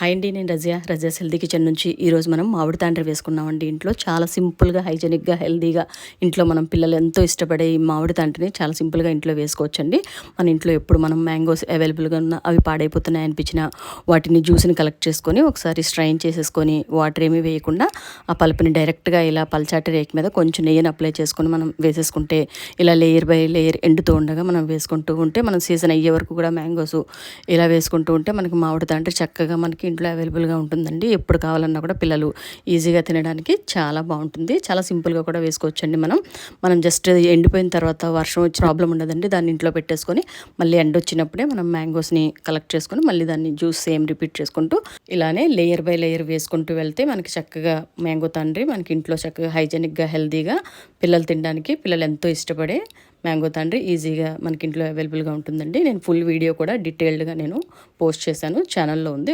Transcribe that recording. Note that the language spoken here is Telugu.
హాయ్ అండి, నేను రజియాస్ హెల్దీ కిచెన్ నుంచి ఈరోజు మనం మామిడి తాండ్ర వేసుకున్నామండి. ఇంట్లో చాలా సింపుల్గా, హైజెనిక్గా, హెల్దీగా ఇంట్లో మనం పిల్లలు ఎంతో ఇష్టపడే ఈ మామిడి తాండ్రని చాలా సింపుల్గా ఇంట్లో వేసుకోవచ్చండి. మన ఇంట్లో ఎప్పుడు మనం మ్యాంగోస్ అవైలబుల్గా ఉన్న అవి పాడైపోతున్నాయి అనిపించిన వాటిని జ్యూస్ని కలెక్ట్ చేసుకొని ఒకసారి స్ట్రైన్ చేసేసుకొని వాటర్ ఏమీ వేయకుండా ఆ పలుపుని డైరెక్ట్గా ఇలా పల్చాటి రేక్ మీద కొంచెం నెయ్యిని అప్లై చేసుకొని మనం వేసేసుకుంటే ఇలా లేయర్ బై లేయర్ ఎండుతూ ఉండగా మనం వేసుకుంటూ ఉంటే మనం సీజన్ అయ్యే వరకు కూడా మ్యాంగోస్ ఇలా వేసుకుంటూ ఉంటే మనకి మామిడి తాండ్ర చక్కగా మనకి ఇంట్లో అవైలబుల్గా ఉంటుందండి. ఎప్పుడు కావాలన్నా కూడా పిల్లలు ఈజీగా తినడానికి చాలా బాగుంటుంది. చాలా సింపుల్గా కూడా వేసుకోవచ్చండి. మనం జస్ట్ ఎండిపోయిన తర్వాత వర్షం వచ్చి ప్రాబ్లం ఉండదండి. దాన్ని ఇంట్లో పెట్టేసుకొని మళ్ళీ ఎండ వచ్చినప్పుడే మనం మ్యాంగోస్ని కలెక్ట్ చేసుకొని మళ్ళీ దాన్ని జ్యూస్ సేమ్ రిపీట్ చేసుకుంటూ ఇలానే లేయర్ బై లేయర్ వేసుకుంటూ వెళ్తే మనకి చక్కగా మ్యాంగో తాండ్రి మనకి ఇంట్లో చక్కగా హైజెనిక్గా, హెల్తీగా పిల్లలు తినడానికి పిల్లలు ఎంతో ఇష్టపడే మ్యాంగో తాండ్రి ఈజీగా మనకి ఇంట్లో అవైలబుల్గా ఉంటుందండి. నేను ఫుల్ వీడియో కూడా డీటెయిల్డ్గా నేను పోస్ట్ చేశాను, ఛానల్లో ఉంది.